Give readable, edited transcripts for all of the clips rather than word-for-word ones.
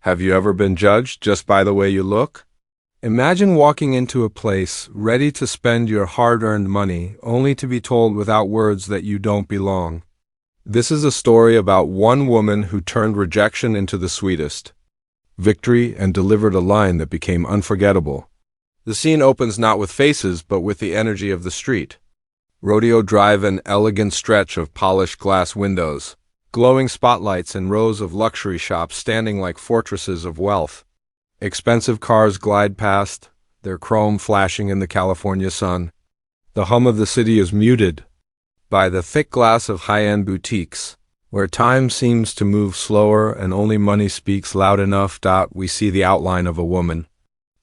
Have you ever been judged just by the way you look? Imagine walking into a place ready to spend your hard-earned money only to be told without words that you don't belong. This is a story about one woman who turned rejection into the sweetest victory and delivered a line that became unforgettable. The scene opens not with faces but with the energy of the street. Rodeo Drive, an elegant stretch of polished glass windows, glowing spotlights and rows of luxury shops standing like fortresses of wealth. Expensive cars glide past, their chrome flashing in the California sun. The hum of the city is muted by the thick glass of high-end boutiques, where time seems to move slower and only money speaks loud enough. We see the outline of a woman.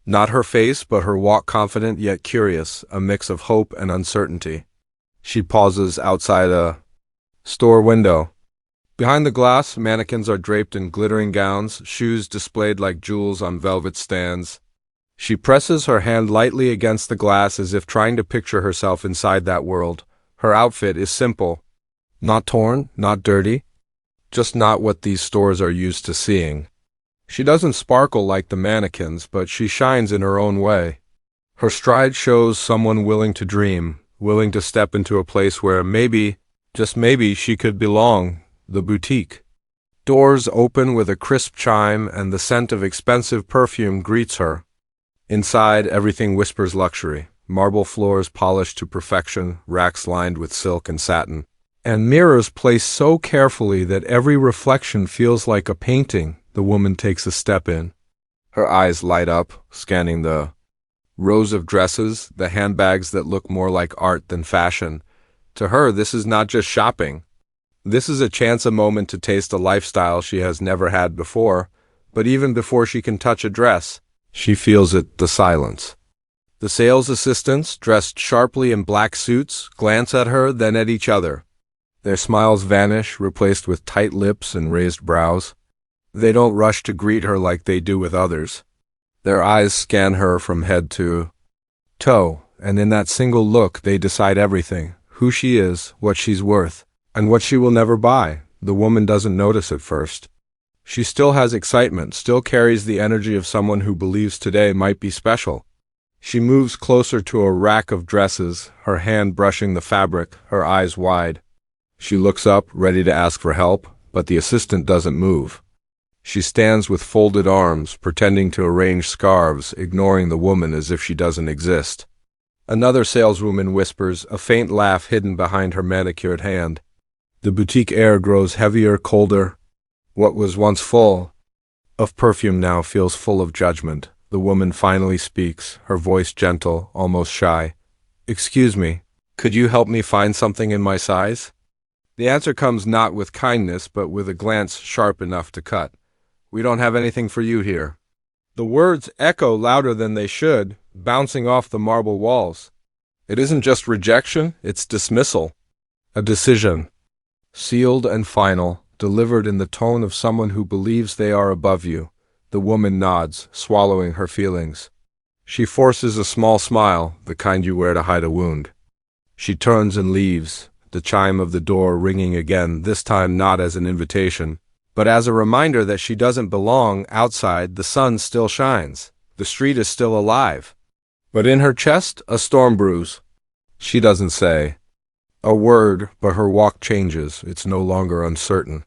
Not her face, but her walk, confident yet curious, a mix of hope and uncertainty. She pauses outside a store window. Behind the glass, mannequins are draped in glittering gowns, shoes displayed like jewels on velvet stands. She presses her hand lightly against the glass as if trying to picture herself inside that world. Her outfit is simple. Not torn, not dirty. Just not what these stores are used to seeing. She doesn't sparkle like the mannequins, but she shines in her own way. Her stride shows someone willing to dream, willing to step into a place where maybe, just maybe, she could belong. The boutique. Doors open with a crisp chime and the scent of expensive perfume greets her. Inside, everything whispers luxury. Marble floors polished to perfection, racks lined with silk and satin, and mirrors placed so carefully that every reflection feels like a painting. The woman takes a step in. Her eyes light up, scanning the rows of dresses, the handbags that look more like art than fashion. To her, this is not just shopping. This is a chance, a moment to taste a lifestyle she has never had before, but even before she can touch a dress, she feels it, the silence. The sales assistants, dressed sharply in black suits, glance at her, then at each other. Their smiles vanish, replaced with tight lips and raised brows. They don't rush to greet her like they do with others. Their eyes scan her from head to toe, and in that single look they decide everything: who she is, what she's worth, and what she will never buy. The woman doesn't notice at first. She still has excitement, still carries the energy of someone who believes today might be special. She moves closer to a rack of dresses, her hand brushing the fabric, her eyes wide. She looks up, ready to ask for help, but the assistant doesn't move. She stands with folded arms, pretending to arrange scarves, ignoring the woman as if she doesn't exist. Another saleswoman whispers, a faint laugh hidden behind her manicured hand. The boutique air grows heavier, colder. What was once full of perfume now feels full of judgment. The woman finally speaks, her voice gentle, almost shy. "Excuse me, could you help me find something in my size?" The answer comes not with kindness, but with a glance sharp enough to cut. "We don't have anything for you here." The words echo louder than they should, bouncing off the marble walls. It isn't just rejection, it's dismissal. A decision. Sealed and final, delivered in the tone of someone who believes they are above you. The woman nods, swallowing her feelings. She forces a small smile, the kind you wear to hide a wound. She turns and leaves, the chime of the door ringing again, this time not as an invitation, but as a reminder that she doesn't belong. Outside, the sun still shines. The street is still alive. But in her chest, a storm brews. She doesn't say a word, but her walk changes. It's no longer uncertain.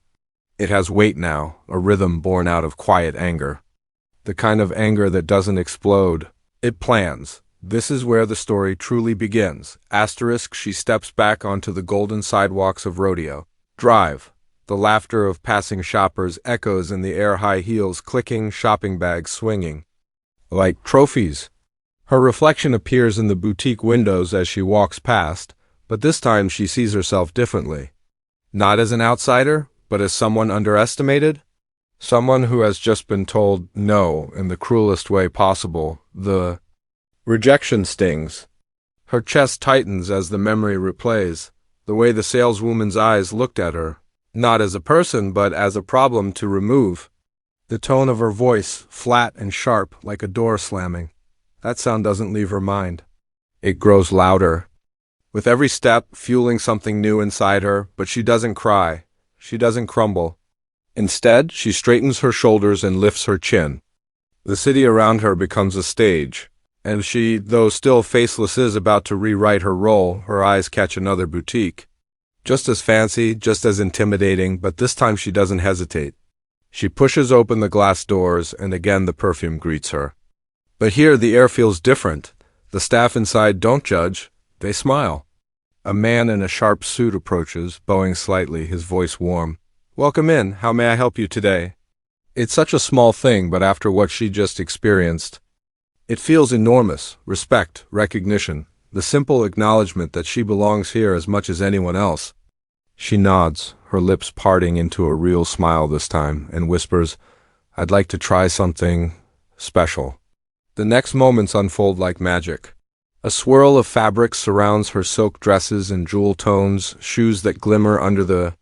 It has weight now, a rhythm born out of quiet anger. The kind of anger that doesn't explode. It plans. This is where the story truly begins. Asterisk, she steps back onto the golden sidewalks of Rodeo Drive. The laughter of passing shoppers echoes in the air, high heels clicking, shopping bags swinging like trophies. Her reflection appears in the boutique windows as she walks past, but this time she sees herself differently. Not as an outsider, but as someone underestimated. Someone who has just been told no in the cruelest way possible. The rejection stings. Her chest tightens as the memory replays, the way the saleswoman's eyes looked at her. Not as a person, but as a problem to remove. The tone of her voice, flat and sharp, like a door slamming. That sound doesn't leave her mind. It grows louder. With every step, fueling something new inside her, but she doesn't cry. She doesn't crumble. Instead, she straightens her shoulders and lifts her chin. The city around her becomes a stage, and she, though still faceless, is about to rewrite her role. Her eyes catch another boutique. Just as fancy, just as intimidating, but this time she doesn't hesitate. She pushes open the glass doors, and again the perfume greets her. But here the air feels different. The staff inside don't judge, they smile. A man in a sharp suit approaches, bowing slightly, his voice warm. "Welcome in. How may I help you today?" It's such a small thing, but after what she just experienced, it feels enormous. Respect, recognition, the simple acknowledgement that she belongs here as much as anyone else. She nods, her lips parting into a real smile this time, and whispers, "I'd like to try something special." The next moments unfold like magic. A swirl of fabric surrounds her silk dresses and jewel tones, shoes that glimmer under the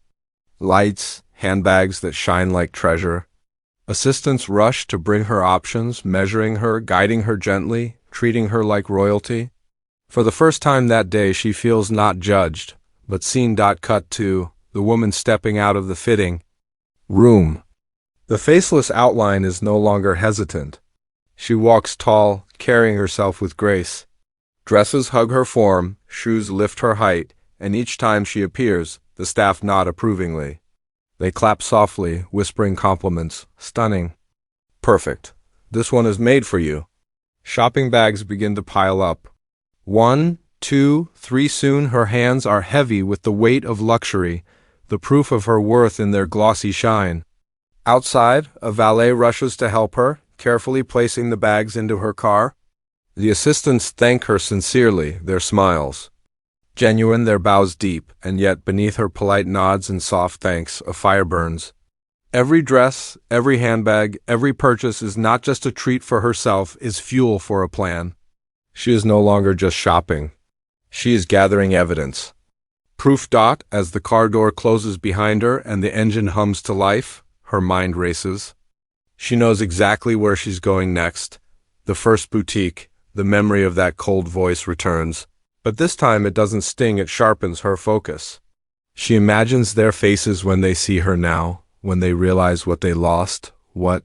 lights, handbags that shine like treasure. Assistants rush to bring her options, measuring her, guiding her gently, treating her like royalty. For the first time that day, she feels not judged, but seen. Cut to the woman stepping out of the fitting room. The faceless outline is no longer hesitant. She walks tall, carrying herself with grace. Dresses hug her form, shoes lift her height, and each time she appears, the staff nod approvingly. They clap softly, whispering compliments. "Stunning. Perfect. This one is made for you." Shopping bags begin to pile up. 1, 2, 3. Soon her hands are heavy with the weight of luxury, the proof of her worth in their glossy shine. Outside, a valet rushes to help her, carefully placing the bags into her car. The assistants thank her sincerely, their smiles genuine, their bows deep, and yet beneath her polite nods and soft thanks, a fire burns. Every dress, every handbag, every purchase is not just a treat for herself, is fuel for a plan. She is no longer just shopping. She is gathering evidence. Proof. As the car door closes behind her and the engine hums to life, her mind races. She knows exactly where she's going next. The first boutique, the memory of that cold voice returns. But this time it doesn't sting, it sharpens her focus. She imagines their faces when they see her now, when they realize what they lost, what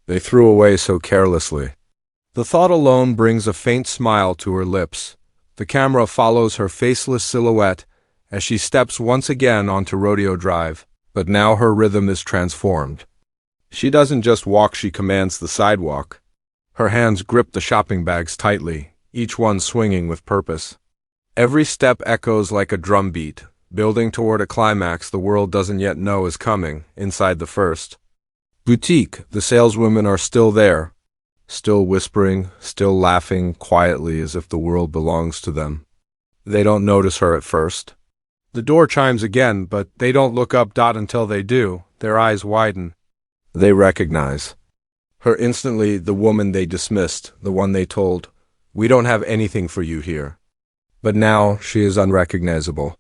they threw away so carelessly. The thought alone brings a faint smile to her lips. The camera follows her faceless silhouette as she steps once again onto Rodeo Drive, but now her rhythm is transformed. She doesn't just walk, she commands the sidewalk. Her hands grip the shopping bags tightly, each one swinging with purpose. Every step echoes like a drumbeat, building toward a climax the world doesn't yet know is coming. Inside the first boutique, the saleswomen are still there, still whispering, still laughing quietly as if the world belongs to them. They don't notice her at first. The door chimes again, but they don't look up. Until they do, their eyes widen. They recognize her instantly, the woman they dismissed, the one they told, "We don't have anything for you here." But now she is unrecognizable.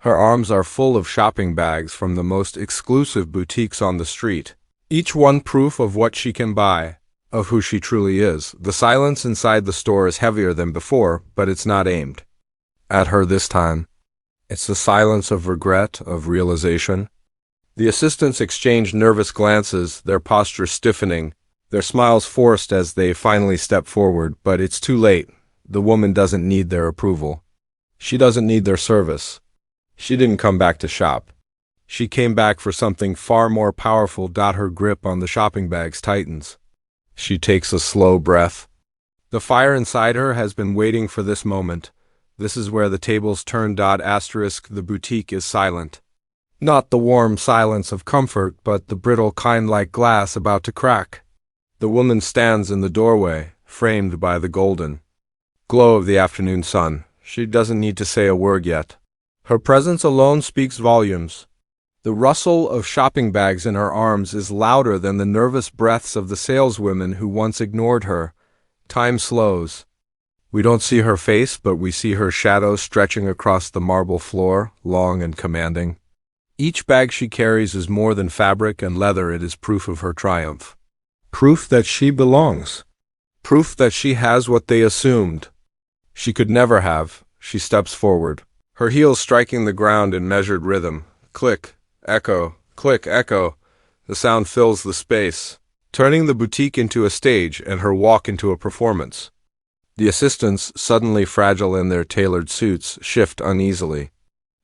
Her arms are full of shopping bags from the most exclusive boutiques on the street, each one proof of what she can buy, of who she truly is. The silence inside the store is heavier than before, but it's not aimed at her this time. It's the silence of regret, of realization. The assistants exchange nervous glances, their posture stiffening, their smiles forced as they finally step forward, but it's too late. The woman doesn't need their approval. She doesn't need their service. She didn't come back to shop. She came back for something far more powerful. Her grip on the shopping bags tightens. She takes a slow breath. The fire inside her has been waiting for this moment. This is where the tables turn. The boutique is silent. Not the warm silence of comfort, but the brittle kind like glass about to crack. The woman stands in the doorway, framed by the golden glow of the afternoon sun. She doesn't need to say a word yet. Her presence alone speaks volumes. The rustle of shopping bags in her arms is louder than the nervous breaths of the saleswomen who once ignored her. Time slows. We don't see her face, but we see her shadow stretching across the marble floor, long and commanding. Each bag she carries is more than fabric and leather. It is proof of her triumph. Proof that she belongs. Proof that she has what they assumed she could never have. She steps forward, her heels striking the ground in measured rhythm. Click, echo, click, echo. The sound fills the space, turning the boutique into a stage and her walk into a performance. The assistants, suddenly fragile in their tailored suits, shift uneasily.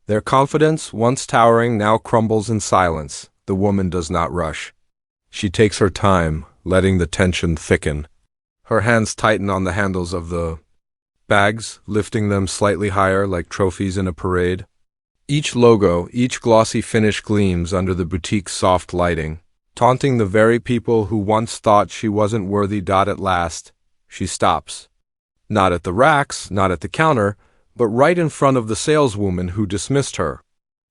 Their confidence, once towering, now crumbles in silence. The woman does not rush. She takes her time, letting the tension thicken. Her hands tighten on the handles of the bags, lifting them slightly higher like trophies in a parade. Each logo, each glossy finish gleams under the boutique's soft lighting, taunting the very people who once thought she wasn't worthy. At last, she stops. Not at the racks, not at the counter, but right in front of the saleswoman who dismissed her.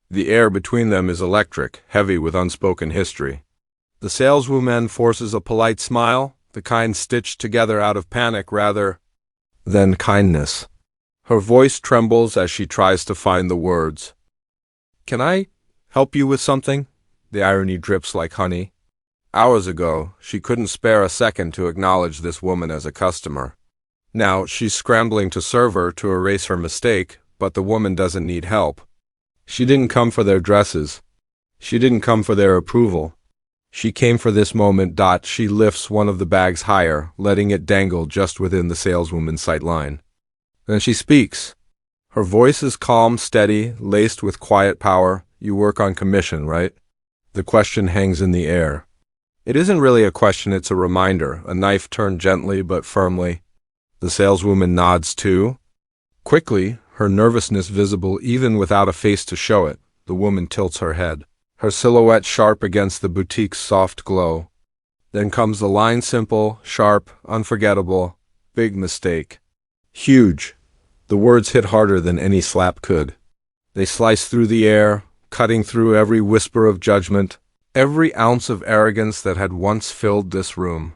The air between them is electric, heavy with unspoken history. The saleswoman forces a polite smile, the kind stitched together out of panic rather than kindness. Her voice trembles as she tries to find the words. "Can I help you with something?" The irony drips like honey. Hours ago, she couldn't spare a second to acknowledge this woman as a customer. Now, she's scrambling to serve her to erase her mistake, but the woman doesn't need help. She didn't come for their dresses. She didn't come for their approval. She came for this moment. She lifts one of the bags higher, letting it dangle just within the saleswoman's sight line. Then she speaks. Her voice is calm, steady, laced with quiet power. "You work on commission, right?" The question hangs in the air. It isn't really a question, it's a reminder, a knife turned gently but firmly. The saleswoman nods too. Quickly, her nervousness visible even without a face to show it, the woman tilts her head, her silhouette sharp against the boutique's soft glow. Then comes the line, simple, sharp, unforgettable, "Big mistake." Huge. The words hit harder than any slap could. They slice through the air, cutting through every whisper of judgment, every ounce of arrogance that had once filled this room.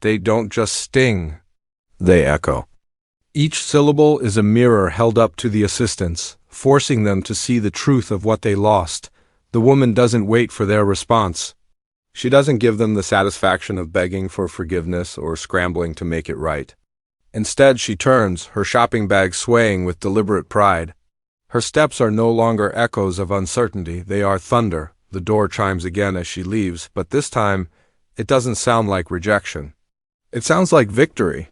They don't just sting, they echo. Each syllable is a mirror held up to the assistants, forcing them to see the truth of what they lost. The woman doesn't wait for their response. She doesn't give them the satisfaction of begging for forgiveness or scrambling to make it right. Instead, she turns, her shopping bag swaying with deliberate pride. Her steps are no longer echoes of uncertainty, they are thunder. The door chimes again as she leaves, but this time, it doesn't sound like rejection. It sounds like victory.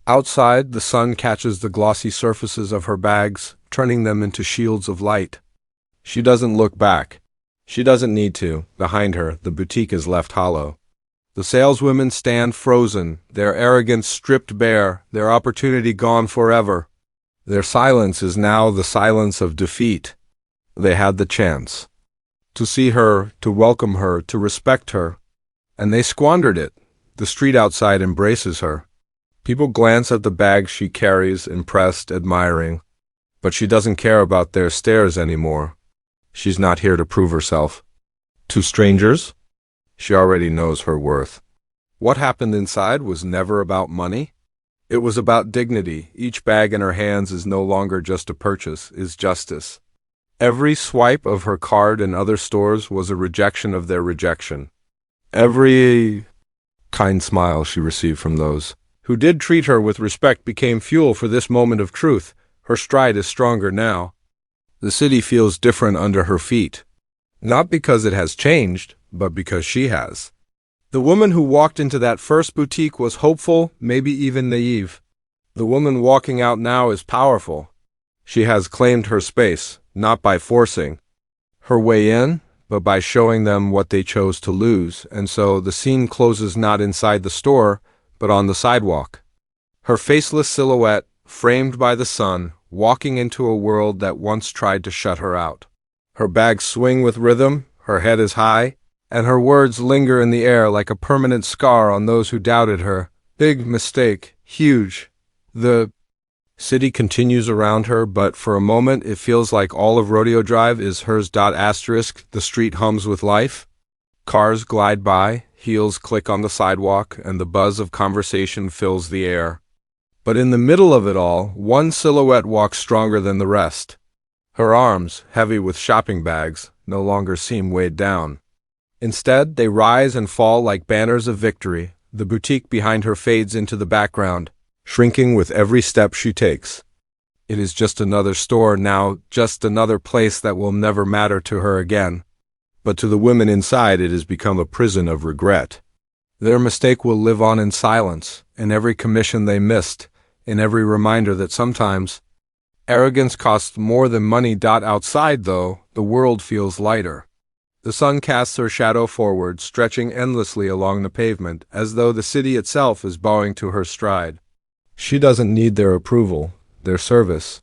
Outside, the sun catches the glossy surfaces of her bags, turning them into shields of light. She doesn't look back. She doesn't need to. Behind her, the boutique is left hollow. The saleswomen stand frozen, their arrogance stripped bare, their opportunity gone forever. Their silence is now the silence of defeat. They had the chance to see her, to welcome her, to respect her, and they squandered it. The street outside embraces her. People glance at the bag she carries, impressed, admiring, but she doesn't care about their stares anymore. She's not here to prove herself. To strangers, she already knows her worth. What happened inside was never about money. It was about dignity. Each bag in her hands is no longer just a purchase, is justice. Every swipe of her card in other stores was a rejection of their rejection. Every kind smile she received from those who did treat her with respect became fuel for this moment of truth. Her stride is stronger now. The city feels different under her feet. Not because it has changed, but because she has. The woman who walked into that first boutique was hopeful, maybe even naive. The woman walking out now is powerful. She has claimed her space, not by forcing her way in, but by showing them what they chose to lose, and so the scene closes not inside the store, but on the sidewalk. Her faceless silhouette, framed by the sun, walking into a world that once tried to shut her out. Her bags swing with rhythm, her head is high, and her words linger in the air like a permanent scar on those who doubted her. Big mistake, huge. The city continues around her, but for a moment it feels like all of Rodeo Drive is hers. The street hums with life. Cars glide by, heels click on the sidewalk, and the buzz of conversation fills the air. But in the middle of it all, one silhouette walks stronger than the rest. Her arms, heavy with shopping bags, no longer seem weighed down. Instead, they rise and fall like banners of victory. The boutique behind her fades into the background, shrinking with every step she takes. It is just another store now, just another place that will never matter to her again. but to the women inside it has become a prison of regret. Their mistake will live on in silence, in every commission they missed, in every reminder that sometimes arrogance costs more than money. Outside, though, the world feels lighter. The sun casts her shadow forward, stretching endlessly along the pavement, as though the city itself is bowing to her stride. She doesn't need their approval, their service,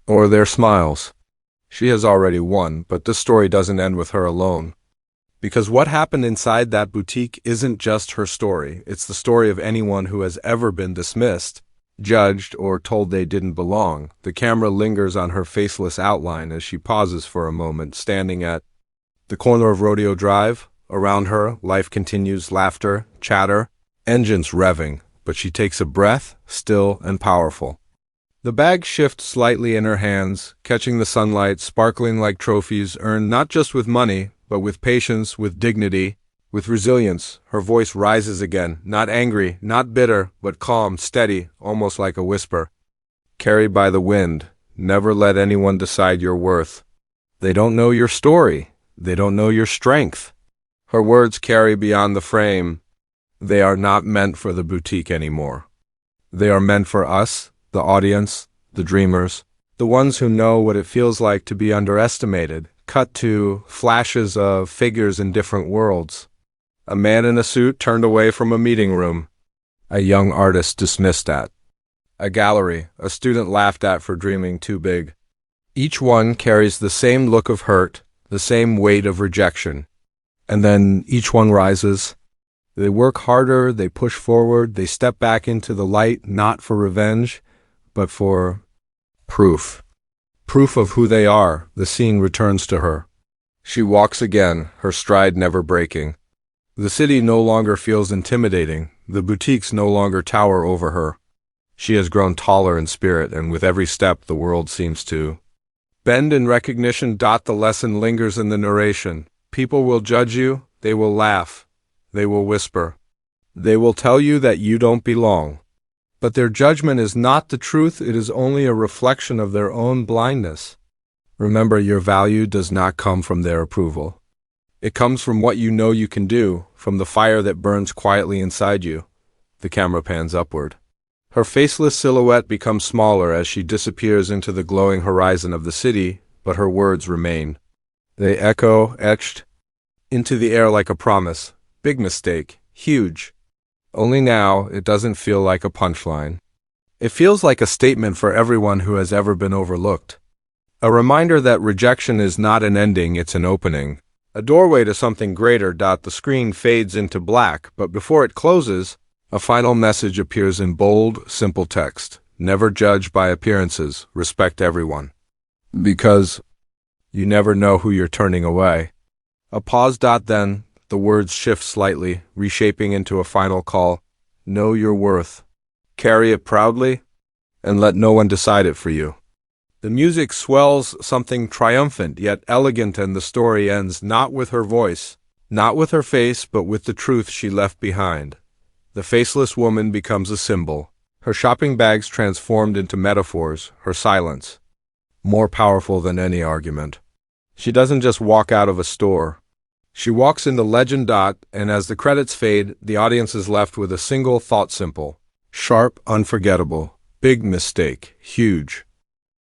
or their smiles. She has already won, but this story doesn't end with her alone. Because what happened inside that boutique isn't just her story, it's the story of anyone who has ever been dismissed, judged, or told they didn't belong. The camera lingers on her faceless outline as she pauses for a moment, standing at the corner of Rodeo Drive. Around her, life continues, laughter, chatter, engines revving, but she takes a breath, still and powerful. The bag shifts slightly in her hands, catching the sunlight, sparkling like trophies earned not just with money, but with patience, with dignity, with resilience. Her voice rises again, not angry, not bitter, but calm, steady, almost like a whisper. Carried by the wind, never let anyone decide your worth. They don't know your story. They don't know your strength. Her words carry beyond the frame. They are not meant for the boutique anymore. They are meant for us, the audience, the dreamers, the ones who know what it feels like to be underestimated. Cut to flashes of figures in different worlds. A man in a suit turned away from a meeting room. A young artist dismissed at. A gallery, a student laughed at for dreaming too big. Each one carries the same look of hurt, the same weight of rejection. And then each one rises. They work harder, they push forward, they step back into the light, not for revenge, but for proof. Proof of who they are. The scene returns to her. She walks again, her stride never breaking. The city no longer feels intimidating. The boutiques no longer tower over her. She has grown taller in spirit, and with every step the world seems to bend in recognition. The lesson lingers in the narration. People will judge you, they will laugh, they will whisper. They will tell you that you don't belong. But their judgment is not the truth, it is only a reflection of their own blindness. Remember, your value does not come from their approval. It comes from what you know you can do, from the fire that burns quietly inside you. The camera pans upward. Her faceless silhouette becomes smaller as she disappears into the glowing horizon of the city, but her words remain. They echo, etched into the air like a promise. Big mistake. Huge. Only now, it doesn't feel like a punchline. It feels like a statement for everyone who has ever been overlooked. A reminder that rejection is not an ending, it's an opening. A doorway to something greater. The screen fades into black, but before it closes, a final message appears in bold, simple text. Never judge by appearances. Respect everyone. Because you never know who you're turning away. A pause. Then the words shift slightly, reshaping into a final call. Know your worth. Carry it proudly, and let no one decide it for you. The music swells, something triumphant yet elegant, and the story ends not with her voice, not with her face, but with the truth she left behind. The faceless woman becomes a symbol, her shopping bags transformed into metaphors, her silence more powerful than any argument. She doesn't just walk out of a store. She walks into legend. And as the credits fade, the audience is left with a single thought: simple, sharp, unforgettable, big mistake, huge.